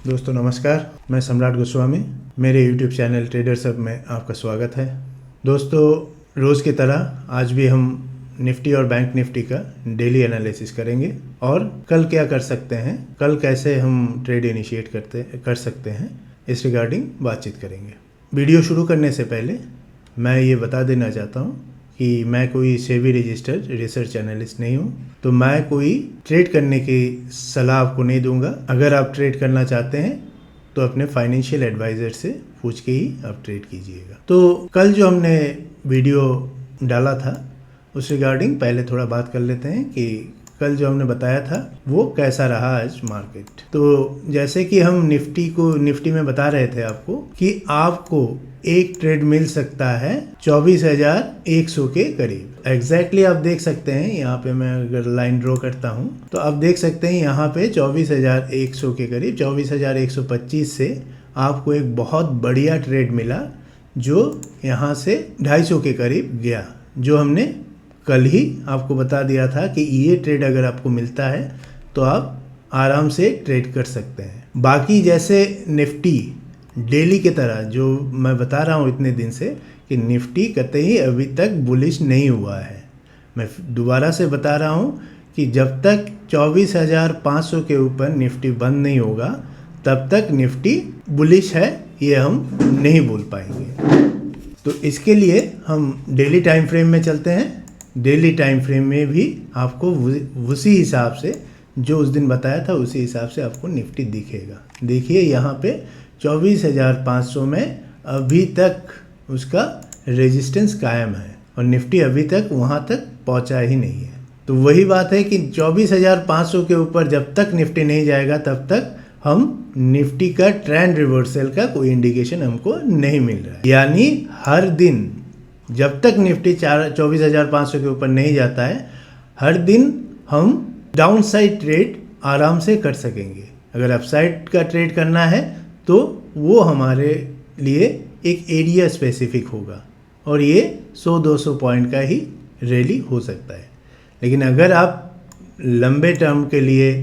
दोस्तों नमस्कार, मैं सम्राट गोस्वामी। मेरे YouTube चैनल ट्रेडर सब में आपका स्वागत है। दोस्तों, रोज़ की तरह आज भी हम निफ्टी और बैंक निफ्टी का डेली एनालिसिस करेंगे और कल क्या कर सकते हैं, कल कैसे हम ट्रेड इनिशिएट कर सकते हैं, इस रिगार्डिंग बातचीत करेंगे। वीडियो शुरू करने से पहले मैं ये बता देना चाहता हूँ कि मैं कोई सेबी रजिस्टर्ड रिसर्च एनालिस्ट नहीं हूँ, तो मैं कोई ट्रेड करने की सलाह आपको नहीं दूंगा। अगर आप ट्रेड करना चाहते हैं तो अपने फाइनेंशियल एडवाइज़र से पूछ के ही आप ट्रेड कीजिएगा। तो कल जो हमने वीडियो डाला था उस रिगार्डिंग पहले थोड़ा बात कर लेते हैं कि कल जो हमने बताया था वो कैसा रहा आज मार्केट। तो जैसे कि हम निफ्टी में बता रहे थे आपको कि आपको एक ट्रेड मिल सकता है 24,100 के करीब। एग्जैक्टली आप देख सकते हैं, यहाँ पे मैं अगर लाइन ड्रॉ करता हूँ तो आप देख सकते हैं यहाँ पे 24,100 के करीब 24,125 से आपको एक बहुत बढ़िया ट्रेड मिला जो यहाँ से 250 के करीब गया, जो हमने कल ही आपको बता दिया था कि ये ट्रेड अगर आपको मिलता है तो आप आराम से ट्रेड कर सकते हैं। बाकी जैसे निफ्टी डेली की तरह जो मैं बता रहा हूँ इतने दिन से कि निफ्टी कतई अभी तक बुलिश नहीं हुआ है। मैं दोबारा से बता रहा हूँ कि जब तक 24,500 के ऊपर निफ्टी बंद नहीं होगा तब तक निफ्टी बुलिश है, ये हम नहीं बोल पाएंगे। तो इसके लिए हम डेली टाइम फ्रेम में चलते हैं। डेली टाइम फ्रेम में भी आपको उसी हिसाब से जो उस दिन बताया था उसी हिसाब से आपको निफ्टी दिखेगा। देखिए यहाँ पे 24,500 में अभी तक उसका रेजिस्टेंस कायम है और निफ्टी अभी तक वहाँ तक पहुँचा ही नहीं है। तो वही बात है कि 24,500 के ऊपर जब तक निफ्टी नहीं जाएगा तब तक हम निफ्टी का ट्रेंड रिवर्सल का कोई इंडिकेशन हमको नहीं मिल रहा है। यानी हर दिन जब तक निफ्टी 24,500 के ऊपर नहीं जाता है, हर दिन हम डाउन साइड ट्रेड आराम से कर सकेंगे। अगर अपसाइड का ट्रेड करना है तो वो हमारे लिए एक एरिया स्पेसिफिक होगा और ये 100-200 पॉइंट का ही रैली हो सकता है। लेकिन अगर आप लंबे टर्म के लिए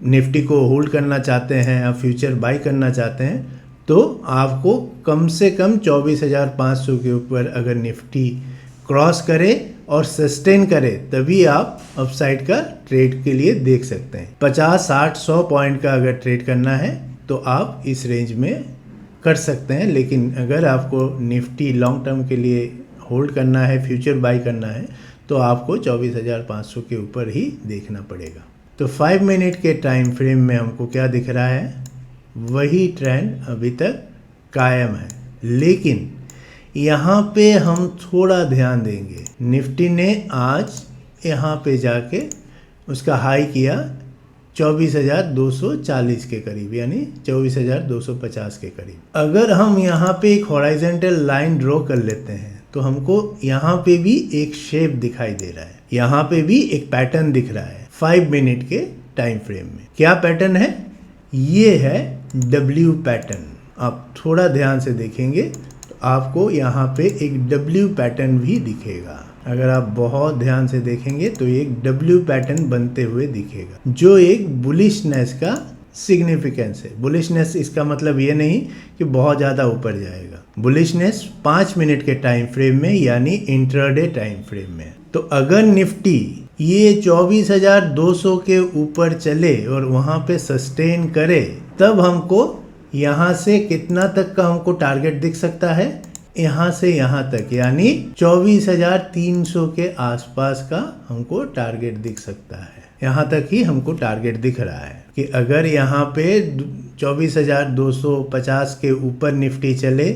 निफ्टी को होल्ड करना चाहते हैं या फ्यूचर बाई करना चाहते हैं तो आपको कम से कम 24,500 के ऊपर अगर निफ्टी क्रॉस करे और सस्टेन करे तभी आप अपसाइड का ट्रेड के लिए देख सकते हैं। 50, 60, 100 पॉइंट का अगर ट्रेड करना है तो आप इस रेंज में कर सकते हैं। लेकिन अगर आपको निफ्टी लॉन्ग टर्म के लिए होल्ड करना है, फ्यूचर बाई करना है, तो आपको 24,500 के ऊपर ही देखना पड़ेगा। तो 5 मिनट के टाइम फ्रेम में हमको क्या दिख रहा है, वही ट्रेंड अभी तक कायम है। लेकिन यहाँ पे हम थोड़ा ध्यान देंगे। निफ्टी ने आज यहाँ पे जाके उसका हाई किया 24,240 के करीब, यानी 24,250 के करीब। अगर हम यहाँ पे एक हॉरिजॉन्टल लाइन ड्रॉ कर लेते हैं तो हमको यहाँ पे भी एक शेप दिखाई दे रहा है, यहाँ पे भी एक पैटर्न दिख रहा है 5 मिनट के टाइम फ्रेम में। क्या पैटर्न है? ये है W पैटर्न। आप थोड़ा ध्यान से देखेंगे तो आपको यहाँ पे एक W पैटर्न भी दिखेगा। अगर आप बहुत ध्यान से देखेंगे तो एक W पैटर्न बनते हुए दिखेगा, जो एक बुलिशनेस का सिग्निफिकेंस है। बुलिशनेस इसका मतलब ये नहीं कि बहुत ज़्यादा ऊपर जाएगा। बुलिशनेस 5 मिनट के टाइम फ्रेम में यानी इंट्राडे टाइम फ्रेम में। तो अगर निफ्टी ये 24,200 के ऊपर चले और वहाँ पे सस्टेन करे तब हमको यहाँ से कितना तक का हमको टारगेट दिख सकता है, यहाँ से यहाँ तक, यानी 24,300 के आसपास का हमको टारगेट दिख सकता है। यहाँ तक ही हमको टारगेट दिख रहा है कि अगर यहाँ पे 24,250 के ऊपर निफ्टी चले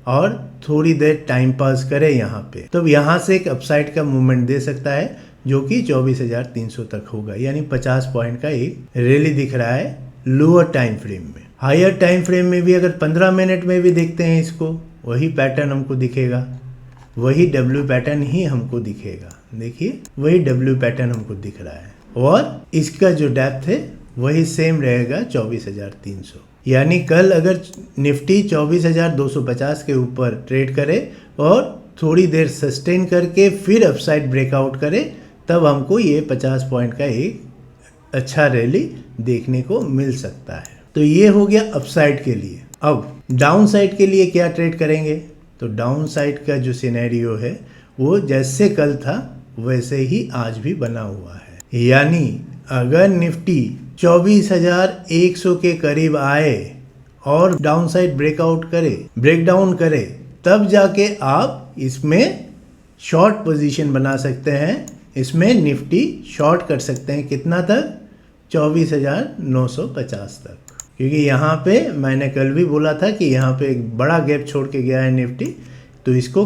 और थोड़ी देर टाइम पास करे यहाँ पे, तब यहाँ से एक अपसाइड का मूवमेंट दे सकता है जो कि 24,300 तक होगा, यानी 50 पॉइंट का एक रैली दिख रहा है लोअर टाइम फ्रेम में। हायर टाइम फ्रेम में भी अगर 15 मिनट में भी देखते हैं इसको, वही पैटर्न हमको दिखेगा, वही W पैटर्न ही हमको दिखेगा। देखिए वही W पैटर्न हमको दिख रहा है और इसका जो डेप्थ है वही सेम रहेगा 24,300। यानी कल अगर निफ्टी 24,250 के ऊपर ट्रेड करे और थोड़ी देर सस्टेन करके फिर अपसाइड ब्रेकआउट करे तब हमको ये 50 पॉइंट का एक अच्छा रैली देखने को मिल सकता है। तो ये हो गया अपसाइड के लिए। अब डाउन साइड के लिए क्या ट्रेड करेंगे? तो डाउन साइड का जो सिनेरियो है वो जैसे कल था वैसे ही आज भी बना हुआ है। यानी अगर निफ्टी 24,100 के करीब आए और डाउन साइड ब्रेकडाउन करे, तब जाके आप इसमें शॉर्ट पोजीशन बना सकते हैं। इसमें निफ्टी शॉर्ट कर सकते हैं कितना तक? 24,950 तक, क्योंकि यहाँ पे मैंने कल भी बोला था कि यहाँ पे एक बड़ा गैप छोड़ के गया है निफ्टी, तो इसको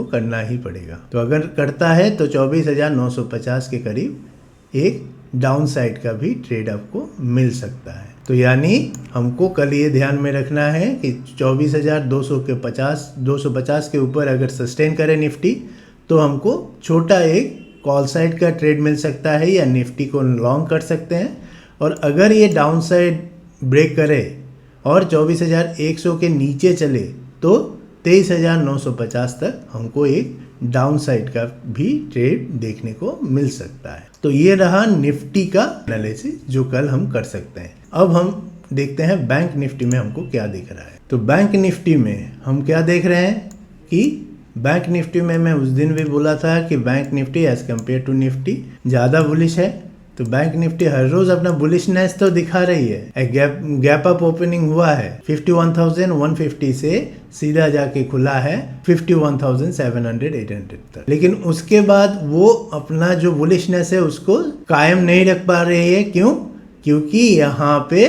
करना ही पड़ेगा। तो अगर करता है तो 24,950 के करीब एक डाउन साइड का भी ट्रेड आपको मिल सकता है। तो यानी हमको कल ये ध्यान में रखना है कि 24,250 के ऊपर अगर सस्टेन करे निफ्टी तो हमको छोटा एक कॉल साइड का ट्रेड मिल सकता है या निफ्टी को लॉन्ग कर सकते हैं। और अगर ये डाउन साइड ब्रेक करे और 24,100 के नीचे चले तो 23,950 तक हमको एक डाउन साइड का भी ट्रेड देखने को मिल सकता है। तो ये रहा निफ्टी का एनालिसिस जो कल हम कर सकते हैं। अब हम देखते हैं बैंक निफ्टी में हमको क्या दिख रहा है। तो बैंक निफ्टी में हम क्या देख रहे हैं कि बैंक निफ्टी में मैं उस दिन भी बोला था कि bank Nifty as compare to Nifty ज़्यादा बुलिश है। तो बैंक निफ्टी हर रोज अपना बुलिशनेस तो दिखा रही है। गैप अप ओपनिंग हुआ है 51,150 से सीधा जाके खुला है 51,700-800 तक, लेकिन उसके बाद वो अपना जो बुलिशनेस है उसको कायम नहीं रख पा रही है। क्यों? क्योंकि यहाँ पे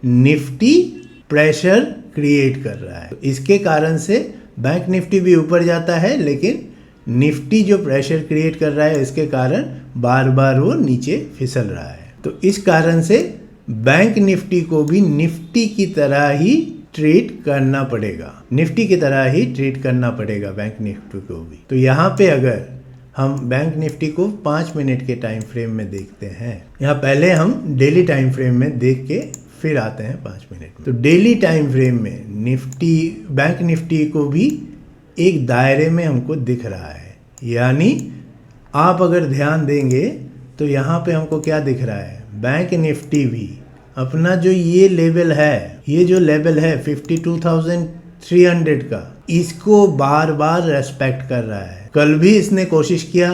निफ्टी प्रेशर क्रिएट कर रहा है। तो इसके कारण से बैंक निफ्टी भी ऊपर जाता है, लेकिन निफ्टी जो प्रेशर क्रिएट कर रहा है इसके कारण बार बार वो नीचे फिसल रहा है। तो इस कारण से बैंक निफ्टी को भी निफ्टी की तरह ही ट्रीट करना पड़ेगा, बैंक निफ्टी को भी। तो यहाँ पे अगर हम बैंक निफ्टी को 5 मिनट के टाइम फ्रेम में देखते हैं, यहाँ पहले हम डेली टाइम फ्रेम में देख के फिर आते हैं 5 मिनट। तो डेली टाइम फ्रेम में बैंक निफ्टी को भी एक दायरे में हमको दिख रहा है। यानी आप अगर ध्यान देंगे तो यहाँ पे हमको क्या दिख रहा है? बैंक निफ्टी भी अपना जो ये लेवल है 52,300 का, इसको बार बार रेस्पेक्ट कर रहा है। कल भी इसने कोशिश किया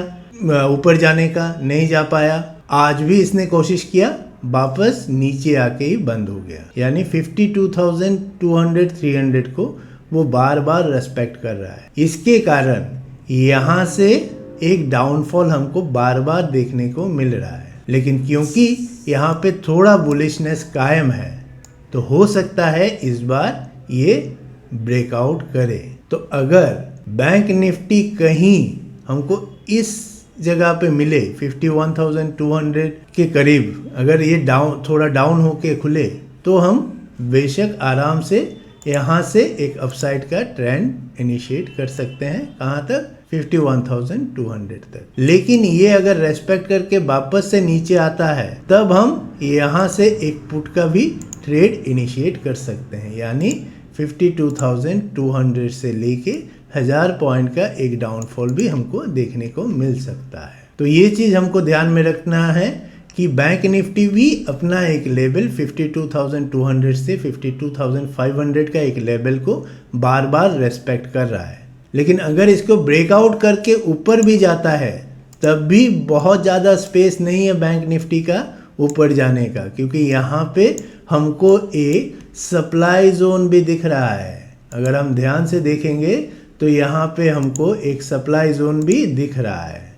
ऊपर जाने का, नहीं जा पाया। आज भी इसने कोशिश किया, वापस नीचे आके ही बंद हो गया। यानी 52,200-300 को वो बार बार रेस्पेक्ट कर रहा है। इसके कारण यहाँ से एक डाउनफॉल हमको बार बार देखने को मिल रहा है। लेकिन क्योंकि यहाँ पे थोड़ा बुलिशनेस कायम है, तो हो सकता है इस बार ये ब्रेकआउट करे। तो अगर बैंक निफ्टी कहीं हमको इस जगह पे मिले 51,200 के करीब, अगर ये थोड़ा डाउन होके खुले, तो हम बेशक आराम से यहाँ से एक अपसाइड का ट्रेंड इनिशिएट कर सकते हैं। कहाँ तक? 51,200 तक। लेकिन ये अगर रेस्पेक्ट करके वापस से नीचे आता है, तब हम यहाँ से एक पुट का भी ट्रेड इनिशिएट कर सकते हैं। यानी 52,200 से लेके 1000 पॉइंट का एक डाउनफॉल भी हमको देखने को मिल सकता है। तो ये चीज़ हमको ध्यान में रखना है कि बैंक निफ्टी भी अपना एक लेवल 52,200 से 52,500 का एक लेवल को बार बार रेस्पेक्ट कर रहा है। लेकिन अगर इसको ब्रेकआउट करके ऊपर भी जाता है, तब भी बहुत ज़्यादा स्पेस नहीं है बैंक निफ्टी का ऊपर जाने का, क्योंकि यहाँ पे हमको एक सप्लाई जोन भी दिख रहा है। अगर हम ध्यान से देखेंगे तो यहाँ पे हमको एक सप्लाई जोन भी दिख रहा है।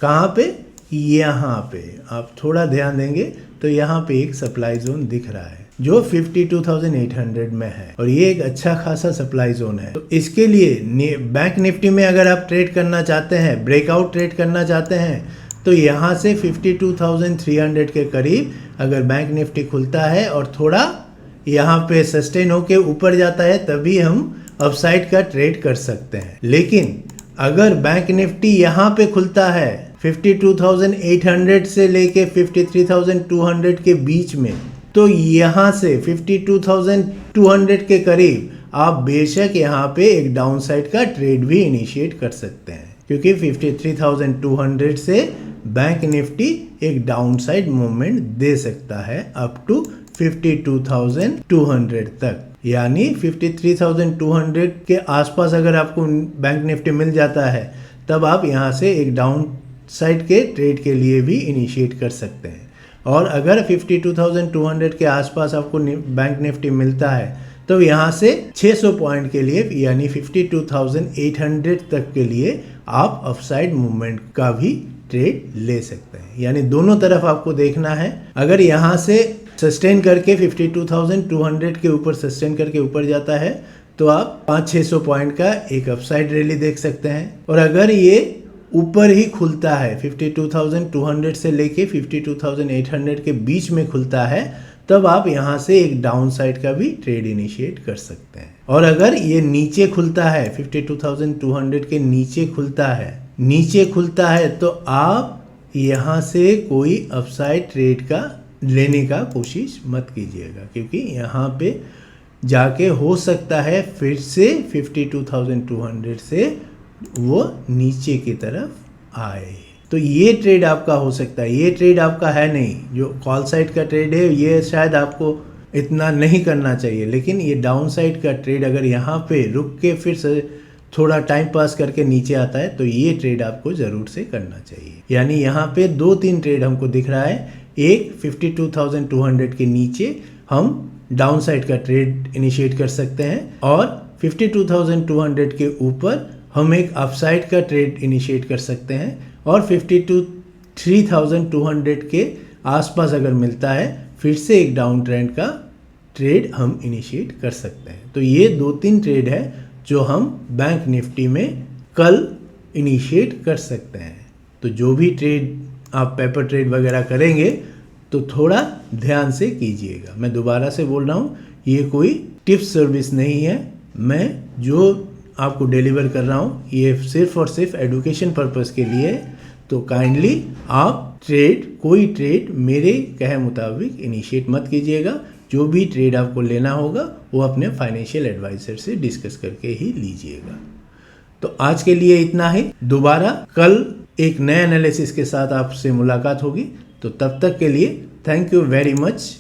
कहाँ पे? यहाँ पे आप थोड़ा ध्यान देंगे तो यहाँ पे एक सप्लाई जोन दिख रहा है जो 52,800 में है, और ये एक अच्छा खासा सप्लाई जोन है। तो इसके लिए बैंक निफ्टी में अगर आप ट्रेड करना चाहते हैं, ब्रेकआउट ट्रेड करना चाहते हैं, तो यहाँ से 52,300 के करीब अगर बैंक निफ्टी खुलता है और थोड़ा यहाँ पे सस्टेन होके ऊपर जाता है, तभी हम अपसाइड का ट्रेड कर सकते हैं। लेकिन अगर बैंक निफ्टी यहाँ पे खुलता है 52,800 से लेके 53,200 के बीच में, तो यहाँ से 52,200 के करीब आप बेशक यहाँ पे एक डाउन साइड का ट्रेड भी इनिशिएट कर सकते हैं, क्योंकि 53,200 से बैंक निफ्टी एक डाउन साइड मूवमेंट दे सकता है अप टू 52,200 तक, यानी 53,200 के आसपास अगर आपको बैंक निफ्टी मिल जाता है तब आप यहाँ से एक डाउन साइड के ट्रेड के लिए भी इनिशिएट कर सकते हैं। और अगर 52,200 के आसपास आपको बैंक निफ्टी मिलता है तो यहाँ से 600 पॉइंट के लिए यानी 52,800 तक के लिए आप अपसाइड मूवमेंट का भी ट्रेड ले सकते हैं। यानी दोनों तरफ आपको देखना है। अगर यहाँ से सस्टेन करके 52,200 के ऊपर सस्टेन करके ऊपर जाता है तो आप 500-600 पॉइंट का एक अपसाइड रैली देख सकते हैं। और अगर ये ऊपर ही खुलता है 52,200 से लेके 52,800 के बीच में खुलता है तब आप यहाँ से एक डाउन साइड का भी ट्रेड इनिशिएट कर सकते हैं। और अगर ये नीचे खुलता है 52,200 के नीचे खुलता है तो आप यहाँ से कोई अपसाइड ट्रेड का लेने का कोशिश मत कीजिएगा, क्योंकि यहाँ पे जाके हो सकता है फिर से 52,200 से वो नीचे की तरफ आए। तो ये ट्रेड आपका हो सकता है। ये ट्रेड आपका है नहीं, जो कॉल साइड का ट्रेड है ये शायद आपको इतना नहीं करना चाहिए, लेकिन ये डाउन साइड का ट्रेड अगर यहाँ पे रुक के फिर से थोड़ा टाइम पास करके नीचे आता है तो ये ट्रेड आपको ज़रूर से करना चाहिए। यानी यहाँ पे 2-3 ट्रेड हमको दिख रहा है। एक 52,200 के नीचे हम डाउन साइड का ट्रेड इनिशिएट कर सकते हैं और 52,200 के ऊपर हम एक अपसाइड का ट्रेड इनिशिएट कर सकते हैं और 53,200 के आसपास अगर मिलता है फिर से एक डाउन ट्रेंड का ट्रेड हम इनिशिएट कर सकते हैं। तो ये 2-3 ट्रेड है जो हम बैंक निफ्टी में कल इनिशिएट कर सकते हैं। तो जो भी ट्रेड आप पेपर ट्रेड वगैरह करेंगे तो थोड़ा ध्यान से कीजिएगा। मैं दोबारा से बोल रहा हूँ, ये कोई टिप्स सर्विस नहीं है। मैं जो आपको डिलीवर कर रहा हूँ ये सिर्फ और सिर्फ एडुकेशन पर्पस के लिए। तो काइंडली आप कोई ट्रेड मेरे कहे मुताबिक इनिशिएट मत कीजिएगा। जो भी ट्रेड आपको लेना होगा वो अपने फाइनेंशियल एडवाइजर से डिस्कस करके ही लीजिएगा। तो आज के लिए इतना ही। दोबारा कल एक नए एनालिसिस के साथ आपसे मुलाकात होगी। तो तब तक के लिए थैंक यू वेरी मच।